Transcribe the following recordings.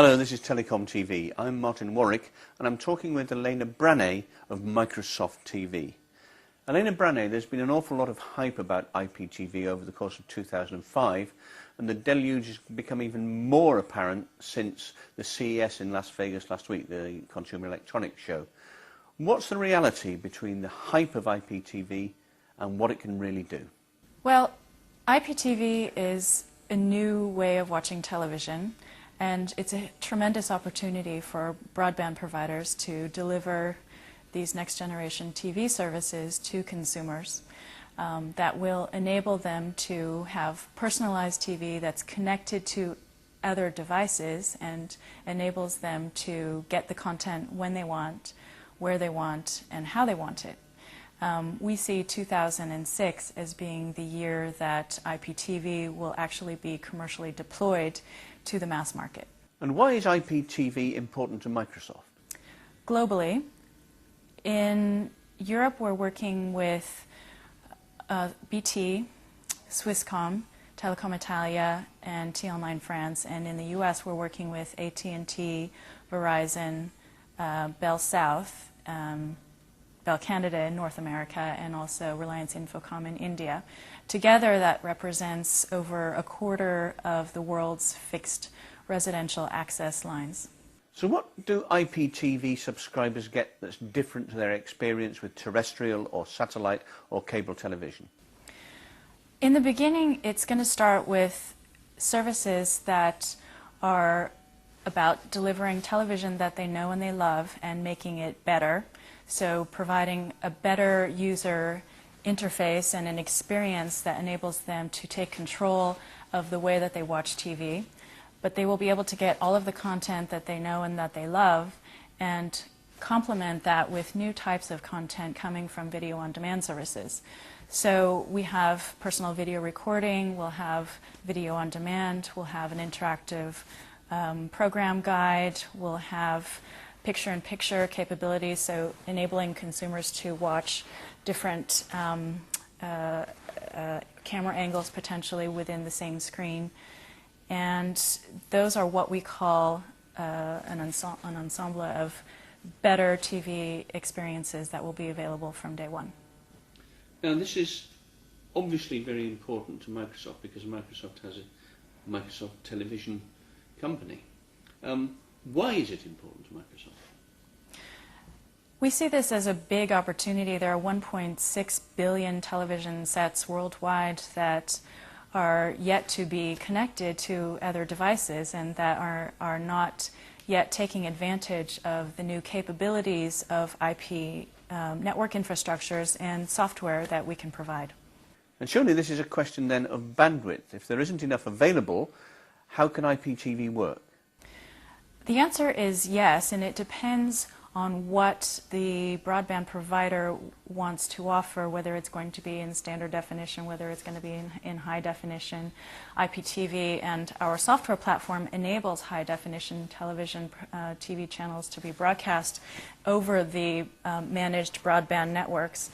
Hello, this is Telecom TV. I'm Martin Warwick and I'm talking with Elena Branné of Microsoft TV. Elena Branné, there's been an awful lot of hype about IPTV over the course of 2005, and the deluge has become even more apparent since the CES in Las Vegas last week, the Consumer Electronics Show. What's the reality between the hype of IPTV and what it can really do? Well, IPTV is a new way of watching television, and it's a tremendous opportunity for broadband providers to deliver these next-generation TV services to consumers that will enable them to have personalized TV that's connected to other devices and enables them to get the content when they want, where they want, and how they want it. We see 2006 as being the year that IPTV will actually be commercially deployed to the mass market. And why is IPTV important to Microsoft? Globally, in Europe we're working with BT, Swisscom, Telecom Italia, and T-Online France, and in the US we're working with AT&T, Verizon, Bell South, Bell Canada in North America, and also Reliance Infocom in India. Together that represents over a quarter of the world's fixed residential access lines. So what do IPTV subscribers get that's different to their experience with terrestrial or satellite or cable television? In the beginning, it's going to start with services that are about delivering television that they know and they love and making it better. So providing a better user interface and an experience that enables them to take control of the way that they watch TV. But they will be able to get all of the content that they know and that they love and complement that with new types of content coming from video on demand services. So we have personal video recording, we'll have video on demand, we'll have an interactive program guide, we'll have picture-in-picture capabilities, so enabling consumers to watch different camera angles potentially within the same screen. And those are what we call an ensemble of better TV experiences that will be available from day one. Now this is obviously very important to Microsoft because Microsoft has a Microsoft television company. Why is it important to Microsoft? We see this as a big opportunity. There are 1.6 billion television sets worldwide that are yet to be connected to other devices and that are not yet taking advantage of the new capabilities of IP network infrastructures and software that we can provide. And surely this is a question then of bandwidth. If there isn't enough available, how can IPTV work? The answer is yes, and it depends on what the broadband provider wants to offer, whether it's going to be in standard definition, whether it's going to be in high definition. IPTV and our software platform enables high definition television TV channels to be broadcast over the managed broadband networks.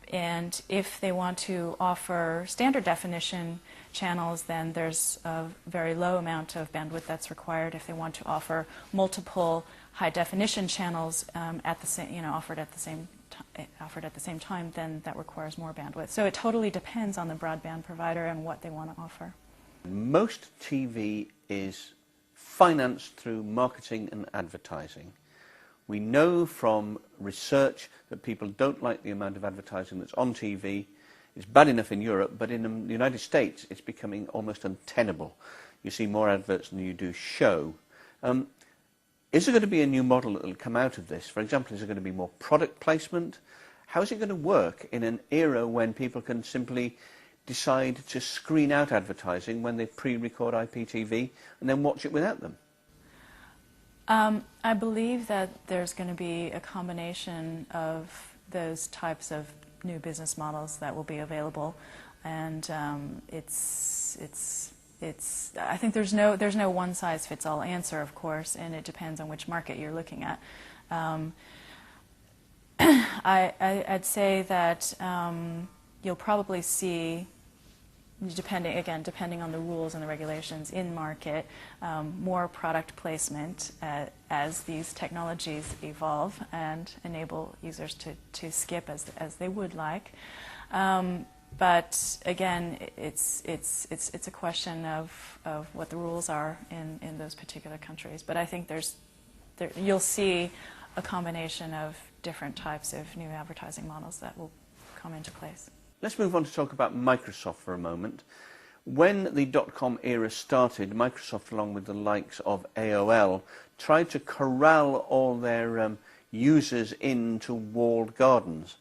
And if they want to offer standard definition channels, then there's a very low amount of bandwidth that's required. If they want to offer multiple high definition channels offered at the same time, then that requires more bandwidth. So it totally depends on the broadband provider and what they want to offer. Most TV is financed through marketing and advertising. We know from research that people don't like the amount of advertising that's on TV. It's bad enough in Europe, but in the United States it's becoming almost untenable. You see more adverts than you do show. Is there going to be a new model that will come out of this? For example, is there going to be more product placement? How is it going to work in an era when people can simply decide to screen out advertising when they pre-record IPTV and then watch it without them? I believe that there's going to be a combination of those types of new business models that will be available, and I think there's no one-size-fits-all answer, of course, and it depends on which market you're looking at. I'd say that you'll probably see depending on the rules and the regulations in market, more product placement as these technologies evolve and enable users to skip as they would like. But again, it's a question of what the rules are in those particular countries. But I think you'll see a combination of different types of new advertising models that will come into place. Let's move on to talk about Microsoft for a moment. When the dot-com era started, Microsoft, along with the likes of AOL, tried to corral all their users into walled gardens.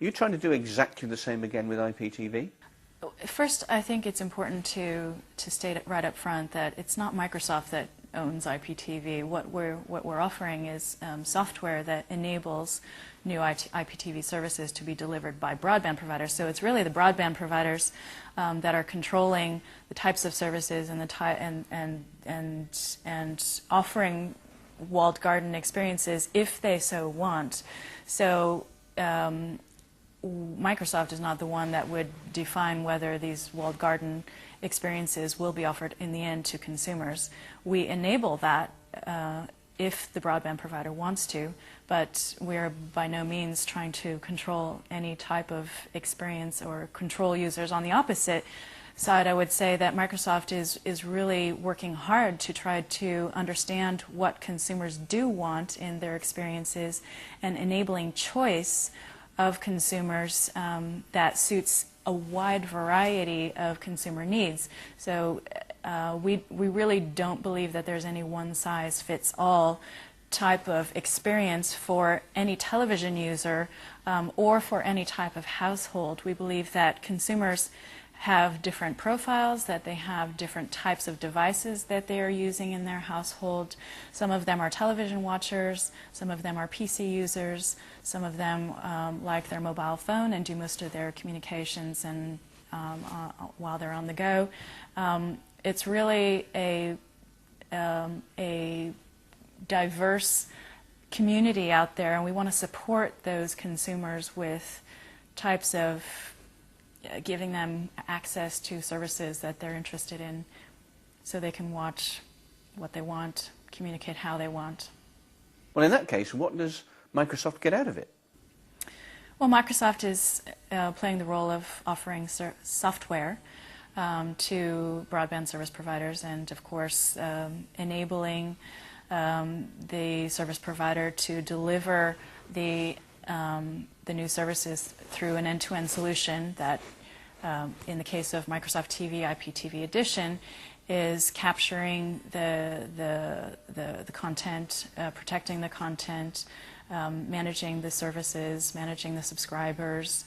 Are you trying to do exactly the same again with IPTV? First, I think it's important to state right up front that it's not Microsoft that owns IPTV. What we're offering is software that enables new IPTV services to be delivered by broadband providers. So it's really the broadband providers that are controlling the types of services and and offering walled garden experiences if they so want. So Microsoft is not the one that would define whether these walled garden experiences will be offered in the end to consumers. We enable that if the broadband provider wants to, but we're by no means trying to control any type of experience or control users. On the opposite side, I would say that Microsoft is really working hard to try to understand what consumers do want in their experiences and enabling choice of consumers that suits a wide variety of consumer needs. So we really don't believe that there's any one-size-fits-all type of experience for any television user or for any type of household. We believe that consumers have different profiles, that they have different types of devices that they are using in their household. Some of them are television watchers, some of them are PC users, some of them like their mobile phone and do most of their communications and while they're on the go. It's really a diverse community out there, and we want to support those consumers with types of giving them access to services that they're interested in so they can watch what they want, communicate how they want. Well, in that case, what does Microsoft get out of it? Well, Microsoft is playing the role of offering software to broadband service providers and, of course, enabling the service provider to deliver the new services through an end-to-end solution that, in the case of Microsoft TV, IPTV Edition, is capturing the content, protecting the content, managing the services, managing the subscribers,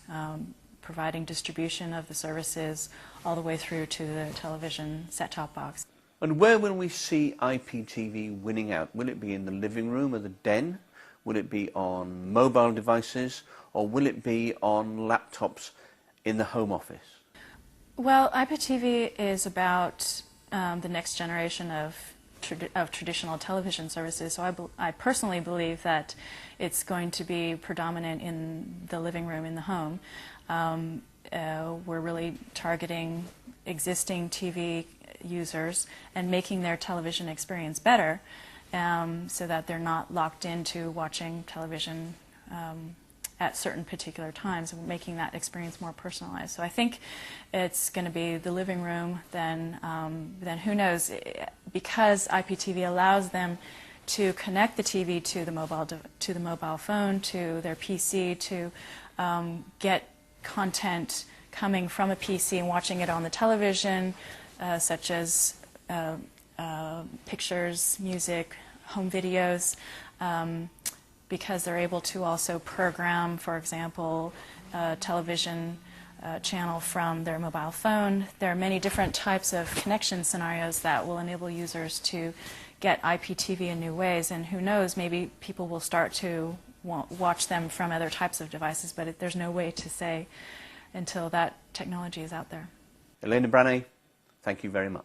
providing distribution of the services all the way through to the television set-top box. And where will we see IPTV winning out? Will it be in the living room or the den? Will it be on mobile devices? Or will it be on laptops in the home office? Well, IPTV is about the next generation of traditional television services, so I personally believe that it's going to be predominant in the living room, in the home. We're really targeting existing TV users and making their television experience better so that they're not locked into watching television at certain particular times, and making that experience more personalized. So I think it's going to be the living room, then who knows, because IPTV allows them to connect the TV to the mobile phone, to their PC, to get content coming from a PC and watching it on the television, such as pictures, music, home videos, because they're able to also program, for example, a television channel from their mobile phone. There are many different types of connection scenarios that will enable users to get IPTV in new ways, and who knows, maybe people will start to watch them from other types of devices, but there's no way to say until that technology is out there. Elena Branné, thank you very much.